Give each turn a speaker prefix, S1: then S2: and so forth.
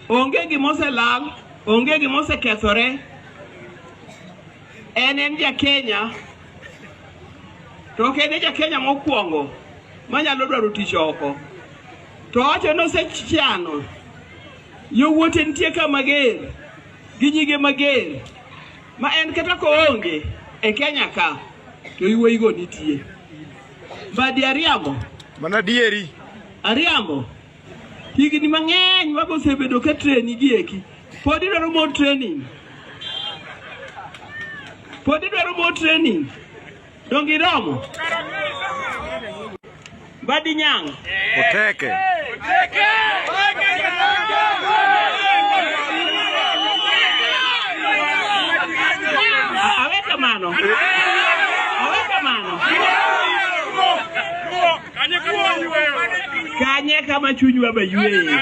S1: onge gimose lal, onge gimose kethore. En ja Kenya, to kene ja Kenya mokwongo manyalo dwaro tich oko. To wacho nosechiano, yowuote nitie ka mager, gi nyige mager, ma en kata ko onge e Kenya ka, to yowuoyigo nitie. Badi Ariambo.
S2: Mana dieri.
S1: Ariambo. Higni mang'eny wagosebedo ka training gieki. Pod idwaro more training. Pod idwaro more training. Dongi romo. Badi Nyang.
S2: Oteke.
S1: Aweka mano. Kanye kama chunywa bayue.